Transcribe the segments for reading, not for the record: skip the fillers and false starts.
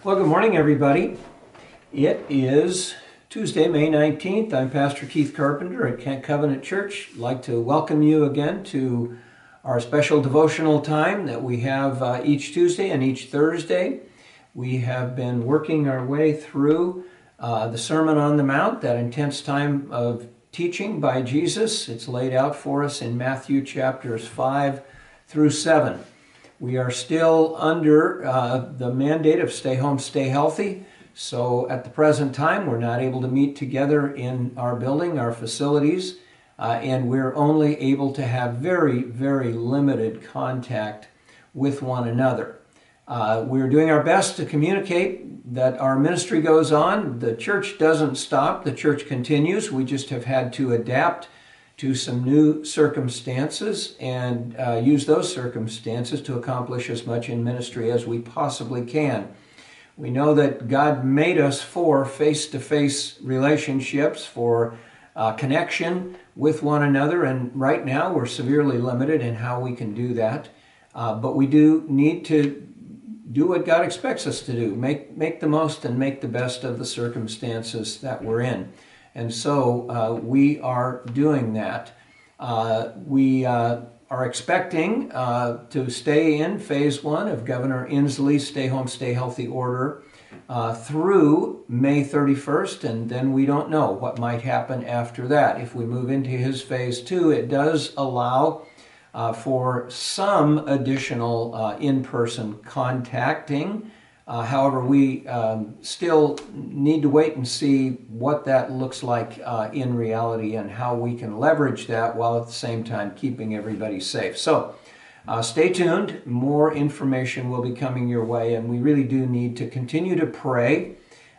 Well, good morning, everybody. It is Tuesday, May 19th. I'm Pastor Keith Carpenter at Kent Covenant Church. I'd like to welcome you again to our special devotional time that we have each Tuesday and each Thursday. We have been working our way through the Sermon on the Mount, that intense time of teaching by Jesus. It's laid out for us in Matthew chapters 5 through 7. We are still under the mandate of stay home, stay healthy. So at the present time, we're not able to meet together in our building, our facilities, and we're only able to have very, very limited contact with one another. We're doing our best to communicate that our ministry goes on. The church doesn't stop. The church continues. We just have had to adapt to some new circumstances and use those circumstances to accomplish as much in ministry as we possibly can. We know that God made us for face-to-face relationships, for connection with one another, and right now we're severely limited in how we can do that. But we do need to do what God expects us to do, make the most and make the best of the circumstances that we're in. And so we are doing that. We are expecting to stay in phase 1 of Governor Inslee's Stay Home, Stay Healthy order through May 31st, and then we don't know what might happen after that. If we move into his phase 2, it does allow for some additional in-person contacting. However, we still need to wait and see what that looks like in reality and how we can leverage that while at the same time keeping everybody safe. So stay tuned. More information will be coming your way, and we really do need to continue to pray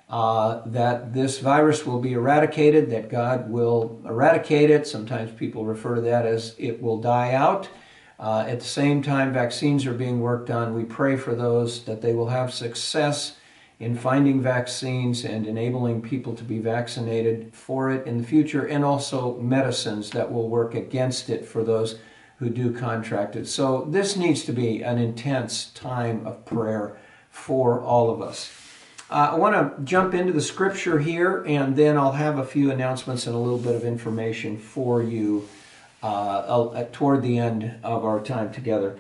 that this virus will be eradicated, that God will eradicate it. Sometimes people refer to that as it will die out. At the same time, vaccines are being worked on. We pray for those that they will have success in finding vaccines and enabling people to be vaccinated for it in the future, and also medicines that will work against it for those who do contract it. So this needs to be an intense time of prayer for all of us. I want to jump into the scripture here, and then I'll have a few announcements and a little bit of information for you toward the end of our time together.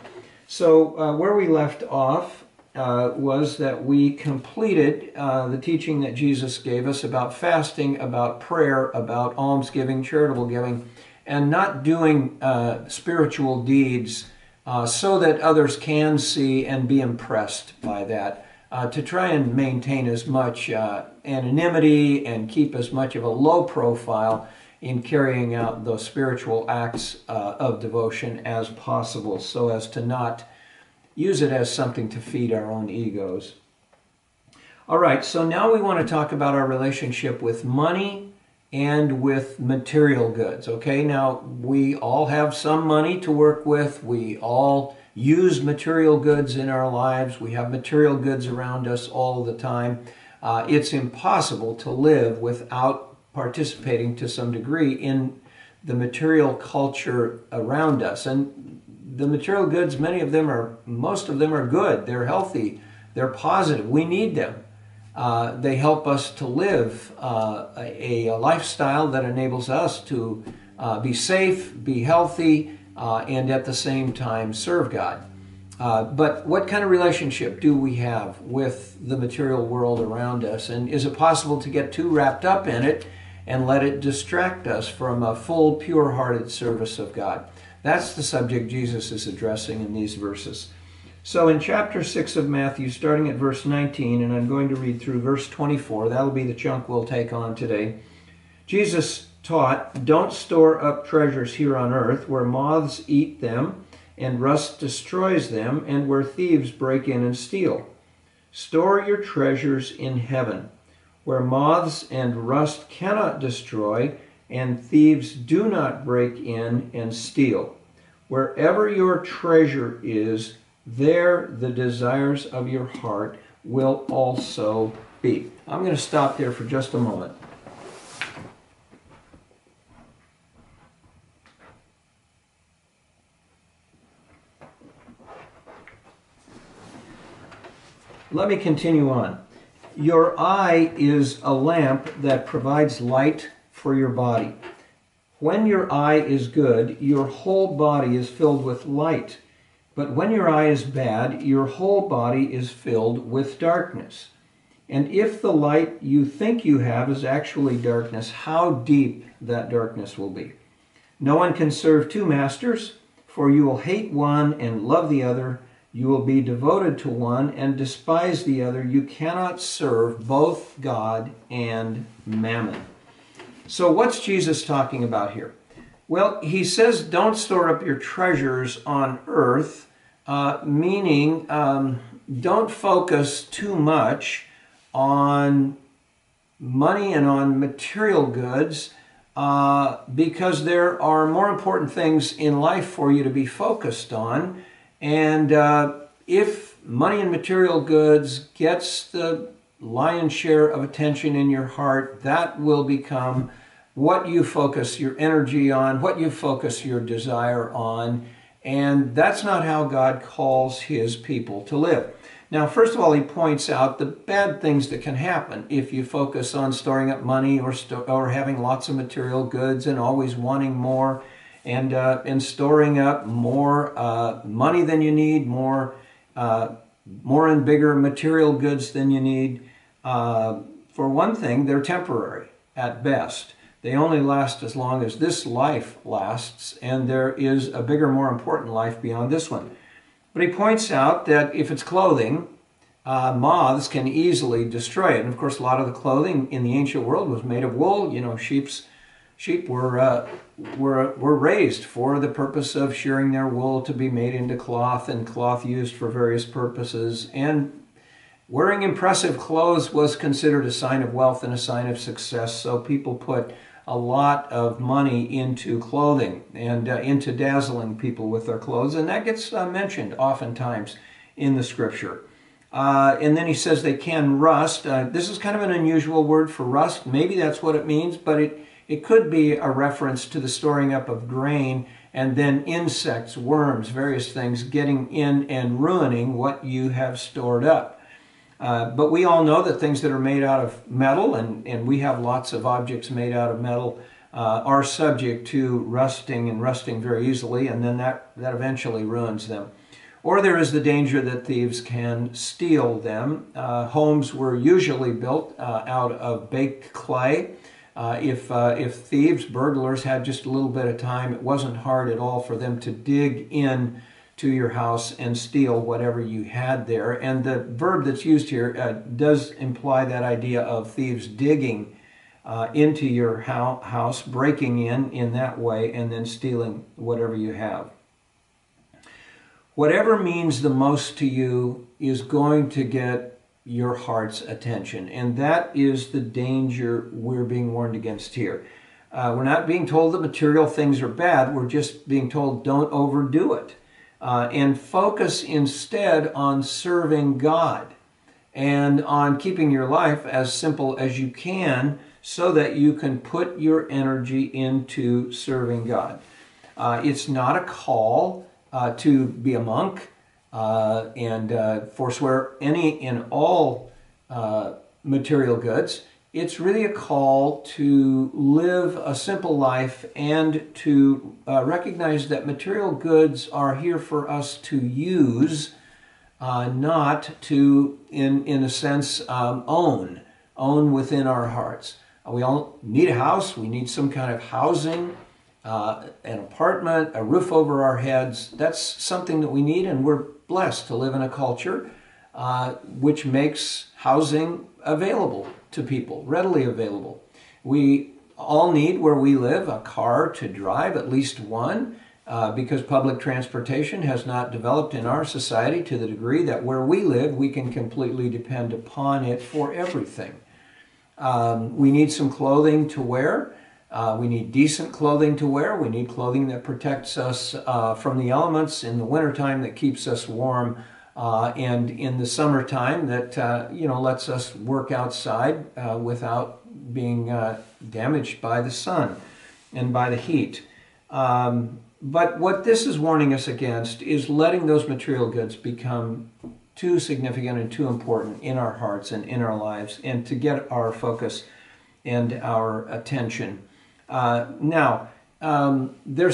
So where we left off was that we completed the teaching that Jesus gave us about fasting, about prayer, about almsgiving, charitable giving, and not doing spiritual deeds so that others can see and be impressed by that. To try and maintain as much anonymity and keep as much of a low profile in carrying out those spiritual acts of devotion as possible, so as to not use it as something to feed our own egos. All right, so now we want to talk about our relationship with money and with material goods. Okay, now we all have some money to work with. We all use material goods in our lives. We have material goods around us all the time. It's impossible to live without participating to some degree in the material culture around us. And the material goods, most of them are good. They're healthy. They're positive. We need them. They help us to live a lifestyle that enables us to be safe, be healthy, and at the same time serve God. But what kind of relationship do we have with the material world around us? And is it possible to get too wrapped up in it and let it distract us from a full, pure-hearted service of God? That's the subject Jesus is addressing in these verses. So in chapter 6 of Matthew, starting at verse 19, and I'm going to read through verse 24, that'll be the chunk we'll take on today. Jesus taught, "Don't store up treasures here on earth, where moths eat them and rust destroys them, and where thieves break in and steal. Store your treasures in heaven, where moths and rust cannot destroy, and thieves do not break in and steal. Wherever your treasure is, there the desires of your heart will also be." I'm going to stop there for just a moment. Let me continue on. Your eye is a lamp that provides light for your body. When your eye is good, your whole body is filled with light. But when your eye is bad, your whole body is filled with darkness. And if the light you think you have is actually darkness, how deep that darkness will be. No one can serve two masters, for you will hate one and love the other. You will be devoted to one and despise the other. You cannot serve both God and mammon. So what's Jesus talking about here? Well, he says don't store up your treasures on earth, meaning don't focus too much on money and on material goods because there are more important things in life for you to be focused on. And if money and material goods gets the lion's share of attention in your heart, that will become what you focus your energy on, what you focus your desire on. And that's not how God calls his people to live. Now, first of all, he points out the bad things that can happen if you focus on storing up money or having lots of material goods and always wanting more and storing up more money than you need, more and bigger material goods than you need. For one thing, they're temporary at best. They only last as long as this life lasts, and there is a bigger, more important life beyond this one. But he points out that if it's clothing, moths can easily destroy it. And of course, a lot of the clothing in the ancient world was made of wool. You know, sheep were raised for the purpose of shearing their wool to be made into cloth, and cloth used for various purposes. And wearing impressive clothes was considered a sign of wealth and a sign of success. So people put a lot of money into clothing and into dazzling people with their clothes. And that gets mentioned oftentimes in the scripture. And then he says they can rust. This is kind of an unusual word for rust. Maybe that's what it means, but it could be a reference to the storing up of grain and then insects, worms, various things getting in and ruining what you have stored up. But we all know that things that are made out of metal, and we have lots of objects made out of metal, are subject to rusting and rusting very easily, and then that eventually ruins them. Or there is the danger that thieves can steal them. Homes were usually built out of baked clay. If thieves, burglars, had just a little bit of time, it wasn't hard at all for them to dig in to your house and steal whatever you had there. And the verb that's used here does imply that idea of thieves digging into your house, breaking in that way, and then stealing whatever you have. Whatever means the most to you is going to get your heart's attention. And that is the danger we're being warned against here. We're not being told that material things are bad. We're just being told don't overdo it. And focus instead on serving God and on keeping your life as simple as you can so that you can put your energy into serving God. It's not a call to be a monk and forswear any and all material goods. It's really a call to live a simple life and to recognize that material goods are here for us to use, not to, in a sense, own within our hearts. We all need a house. We need some kind of housing, an apartment, a roof over our heads. That's something that we need, and we're blessed to live in a culture which makes housing available to people, readily available. We all need, where we live, a car to drive, at least one, because public transportation has not developed in our society to the degree that where we live, we can completely depend upon it for everything. We need some clothing to wear. We need decent clothing to wear. We need clothing that protects us from the elements in the wintertime, that keeps us warm, and in the summertime that lets us work outside without being damaged by the sun and by the heat. But what this is warning us against is letting those material goods become too significant and too important in our hearts and in our lives, and to get our focus and our attention. There's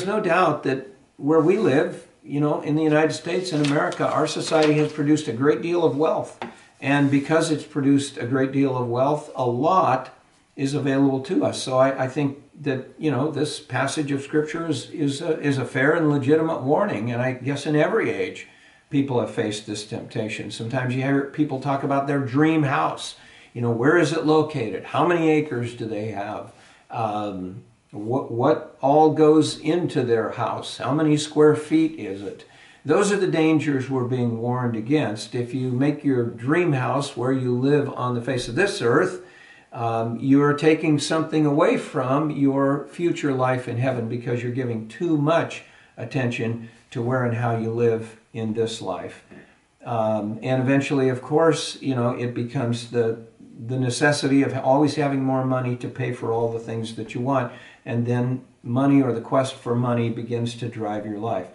no doubt that where we live, in the United States and America, our society has produced a great deal of wealth. And because it's produced a great deal of wealth, a lot is available to us. So I think that, this passage of Scripture is a fair and legitimate warning. And I guess in every age, people have faced this temptation. Sometimes you hear people talk about their dream house. Where is it located? How many acres do they have? What all goes into their house? How many square feet is it? Those are the dangers we're being warned against. If you make your dream house where you live on the face of this earth, you're taking something away from your future life in heaven because you're giving too much attention to where and how you live in this life. And eventually, of course, it becomes the necessity of always having more money to pay for all the things that you want. And then money, or the quest for money, begins to drive your life.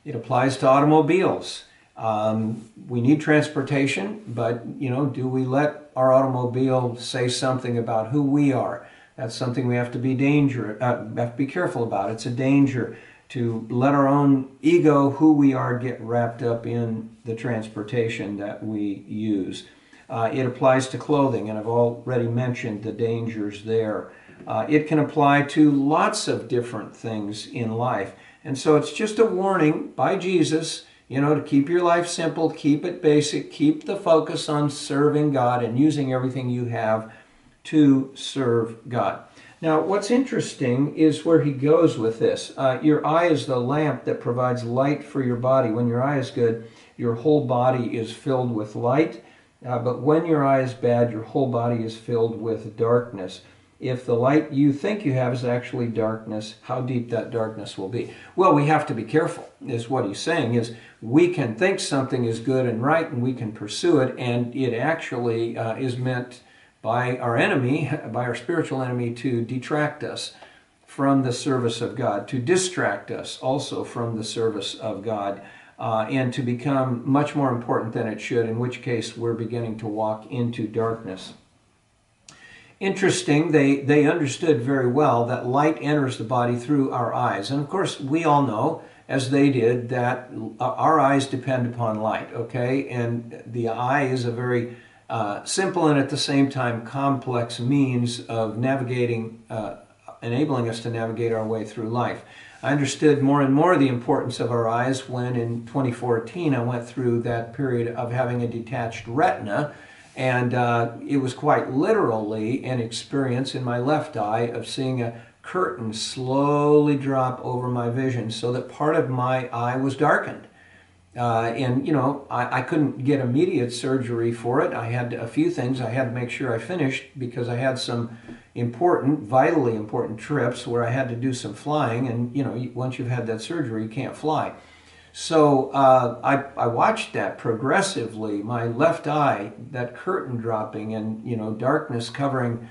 It applies to automobiles. We need transportation, but do we let our automobile say something about who we are? That's something we have to be careful about. It's a danger to let our own ego, who we are, get wrapped up in the transportation that we use. It applies to clothing, and I've already mentioned the dangers there. It can apply to lots of different things in life. And so it's just a warning by Jesus, to keep your life simple, keep it basic, keep the focus on serving God and using everything you have to serve God. Now, what's interesting is where he goes with this. Your eye is the lamp that provides light for your body. When your eye is good, your whole body is filled with light. But when your eye is bad, your whole body is filled with darkness. If the light you think you have is actually darkness, how deep that darkness will be. Well, we have to be careful, is what he's saying, is we can think something is good and right, and we can pursue it, and it actually is meant by our enemy, by our spiritual enemy, to detract us from the service of God, to distract us also from the service of God, and to become much more important than it should, in which case we're beginning to walk into darkness. Interesting, they understood very well that light enters the body through our eyes. And of course, we all know, as they did, that our eyes depend upon light, okay? And the eye is a very simple and at the same time complex means of navigating, enabling us to navigate our way through life. I understood more and more the importance of our eyes when in 2014 I went through that period of having a detached retina. And it was quite literally an experience in my left eye of seeing a curtain slowly drop over my vision so that part of my eye was darkened. I couldn't get immediate surgery for it. I had a few things I had to make sure I finished because I had some vitally important trips where I had to do some flying. And, once you've had that surgery, you can't fly. So I watched that progressively, my left eye, that curtain dropping and, darkness covering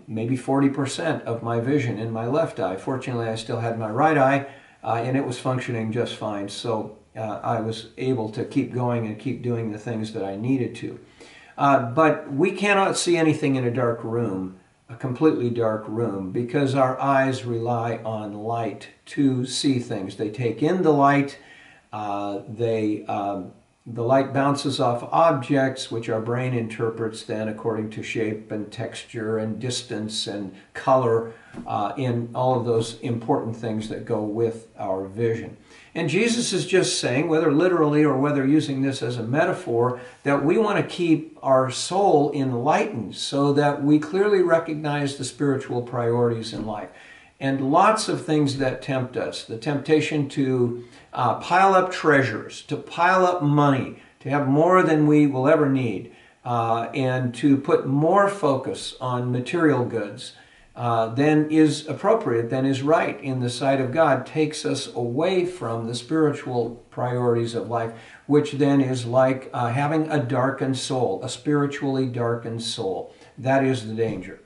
maybe 40% of my vision in my left eye. Fortunately, I still had my right eye, and it was functioning just fine. So I was able to keep going and keep doing the things that I needed to. But we cannot see anything in a dark room, a completely dark room, because our eyes rely on light to see things. They take in the light, the light bounces off objects, which our brain interprets then according to shape and texture and distance and color, in all of those important things that go with our vision. And Jesus is just saying, whether literally or whether using this as a metaphor, that we want to keep our soul enlightened so that we clearly recognize the spiritual priorities in life. And lots of things that tempt us. The temptation to pile up treasures, to pile up money, to have more than we will ever need, and to put more focus on material goods than is appropriate, than is right in the sight of God, takes us away from the spiritual priorities of life, which then is like having a darkened soul, a spiritually darkened soul. That is the danger.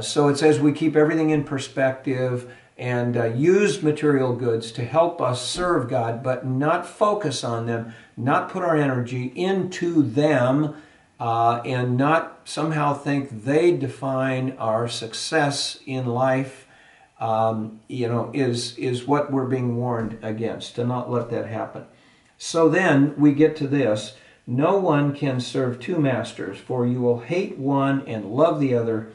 So it's as we keep everything in perspective, and use material goods to help us serve God, but not focus on them, not put our energy into them, and not somehow think they define our success in life, is what we're being warned against, to not let that happen. So then we get to this: no one can serve two masters, for you will hate one and love the other.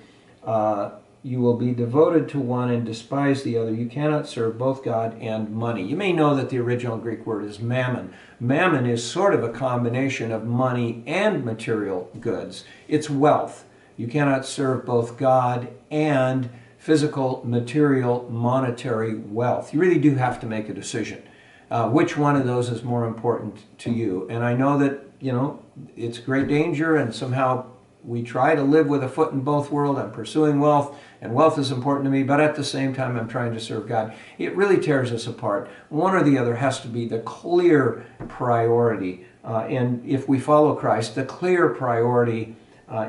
You will be devoted to one and despise the other. You cannot serve both God and money. You may know that the original Greek word is mammon. Mammon is sort of a combination of money and material goods. It's wealth. You cannot serve both God and physical, material, monetary wealth. You really do have to make a decision. Which one of those is more important to you? And I know that, it's great danger, and somehow we try to live with a foot in both worlds. I'm pursuing wealth, and wealth is important to me, but at the same time I'm trying to serve God. It really tears us apart. One or the other has to be the clear priority. And if we follow Christ, the clear priority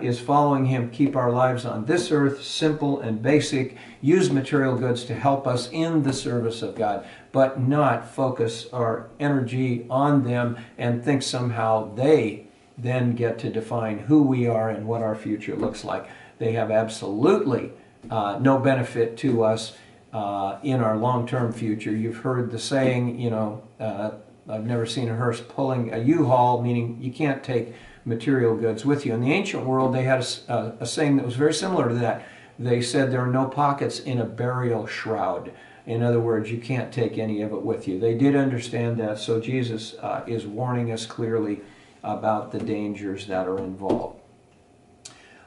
is following Him, keep our lives on this earth simple and basic, use material goods to help us in the service of God, but not focus our energy on them and think somehow they then get to define who we are and what our future looks like. They have absolutely no benefit to us in our long-term future. You've heard the saying, I've never seen a hearse pulling a U-Haul, meaning you can't take material goods with you. In the ancient world, they had a saying that was very similar to that. They said there are no pockets in a burial shroud. In other words, you can't take any of it with you. They did understand that, so Jesus is warning us clearly about the dangers that are involved.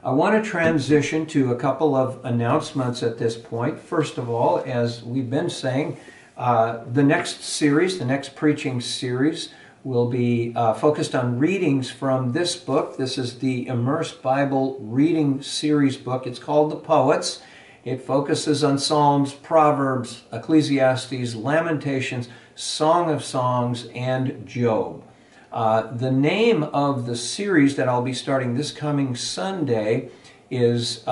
I want to transition to a couple of announcements at this point. First of all, as we've been saying, the next preaching series will be focused on readings from this book. This is the Immersed Bible Reading Series book. It's called The Poets. It focuses on Psalms, Proverbs, Ecclesiastes, Lamentations, Song of Songs, and Job. The name of the series that I'll be starting this coming Sunday is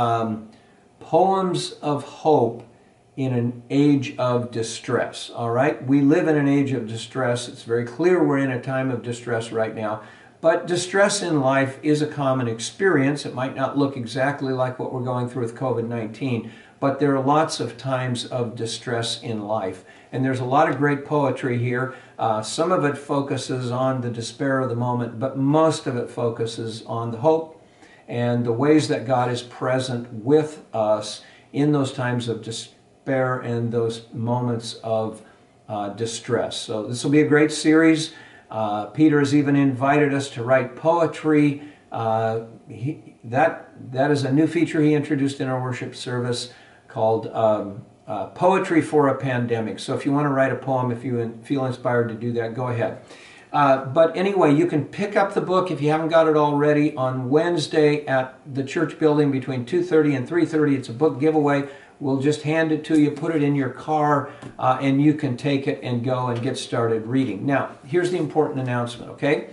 Poems of Hope in an Age of Distress. All right? We live in an age of distress. It's very clear we're in a time of distress right now. But distress in life is a common experience. It might not look exactly like what we're going through with COVID-19, but there are lots of times of distress in life. And there's a lot of great poetry here. Some of it focuses on the despair of the moment, but most of it focuses on the hope and the ways that God is present with us in those times of despair and those moments of distress. So this will be a great series. Peter has even invited us to write poetry. That is a new feature he introduced in our worship service called Poetry for a Pandemic. So if you want to write a poem, if you feel inspired to do that, go ahead. But anyway, you can pick up the book if you haven't got it already on Wednesday at the church building between 2:30 and 3:30. It's a book giveaway. We'll just hand it to you, put it in your car, and you can take it and go and get started reading. Now, here's the important announcement, okay?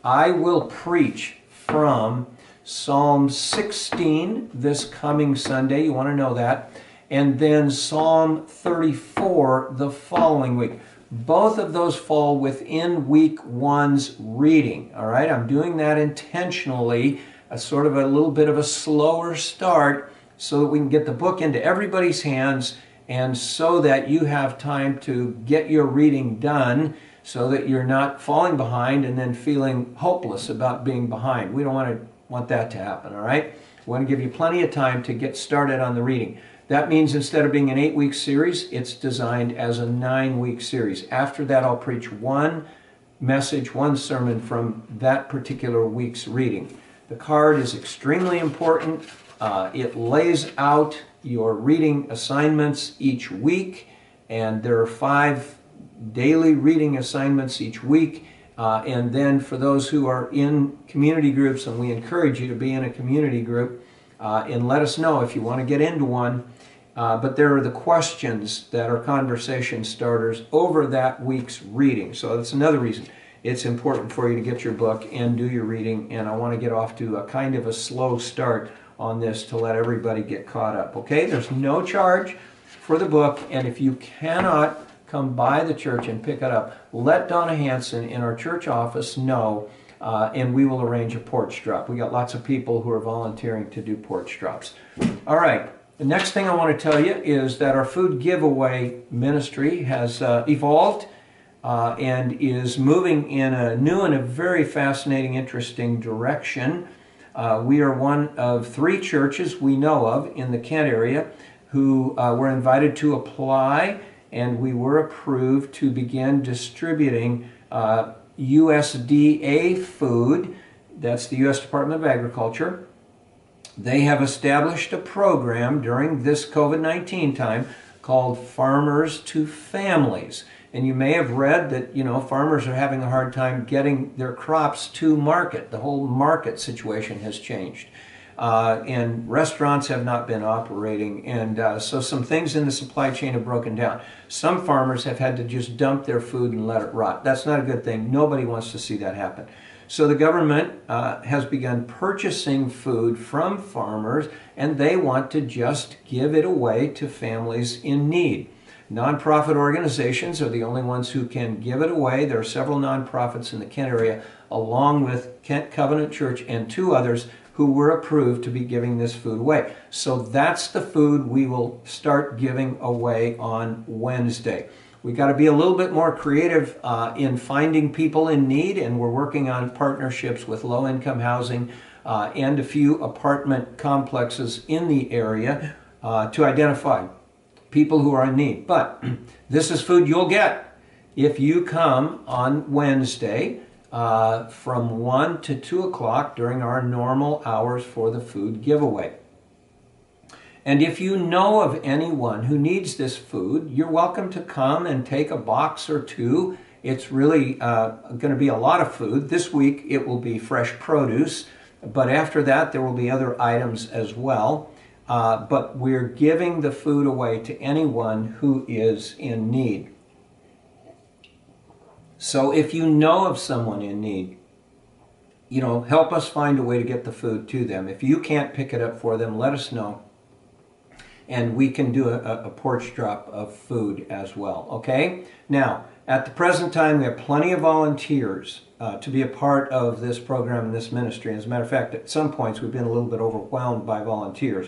I will preach from Psalm 16 this coming Sunday. You want to know that. And then Psalm 34 the following week. Both of those fall within week one's reading, all right? I'm doing that intentionally, a sort of a little bit of a slower start so that we can get the book into everybody's hands and so that you have time to get your reading done so that you're not falling behind and then feeling hopeless about being behind. We don't want that to happen, all right? We want to give you plenty of time to get started on the reading. That means instead of being an 8-week series, it's designed as a 9-week series. After that, I'll preach one message, one sermon from that particular week's reading. The card is extremely important. It lays out your reading assignments each week, and there are 5 daily reading assignments each week. And then for those who are in community groups, and we encourage you to be in a community group, and let us know if you want to get into one. But there are the questions that are conversation starters over that week's reading. So that's another reason it's important for you to get your book and do your reading. And I want to get off to a kind of a slow start on this to let everybody get caught up. Okay? There's no charge. for the book, and if you cannot come by the church and pick it up, let Donna Hanson in our church office know, and we will arrange a porch drop. We got lots of people who are volunteering to do porch drops. All right, the next thing I want to tell you is that our food giveaway ministry has evolved and is moving in a new and a very fascinating, interesting direction. We are one of 3 churches we know of in the Kent area who were invited to apply, and we were approved to begin distributing USDA food. That's the U.S. Department of Agriculture. They have established a program during this COVID-19 time called Farmers to Families. And you may have read that, farmers are having a hard time getting their crops to market. The whole market situation has changed. And restaurants have not been operating. And so some things in the supply chain have broken down. Some farmers have had to just dump their food and let it rot. That's not a good thing. Nobody wants to see that happen. So the government has begun purchasing food from farmers, and they want to just give it away to families in need. Nonprofit organizations are the only ones who can give it away. There are several nonprofits in the Kent area, along with Kent Covenant Church and 2 others who were approved to be giving this food away. So that's the food we will start giving away on Wednesday. We got to be a little bit more creative in finding people in need, and we're working on partnerships with low-income housing and a few apartment complexes in the area to identify people who are in need. But this is food you'll get if you come on Wednesday from 1 to 2 o'clock during our normal hours for the food giveaway. And if you know of anyone who needs this food, you're welcome to come and take a box or 2. It's really going to be a lot of food. This week it will be fresh produce, but after that there will be other items as well. But we're giving the food away to anyone who is in need. So if you know of someone in need, help us find a way to get the food to them. If you can't pick it up for them, let us know. And we can do a porch drop of food as well, okay? Now, at the present time, we have plenty of volunteers to be a part of this program and this ministry. As a matter of fact, at some points, we've been a little bit overwhelmed by volunteers.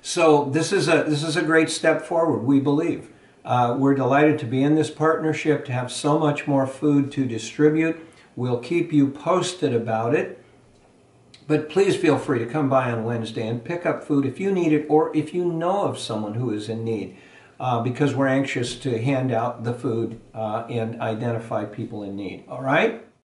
So this is a great step forward, we believe. We're delighted to be in this partnership, to have so much more food to distribute. We'll keep you posted about it. But please feel free to come by on Wednesday and pick up food if you need it, or if you know of someone who is in need, because we're anxious to hand out the food and identify people in need. All right?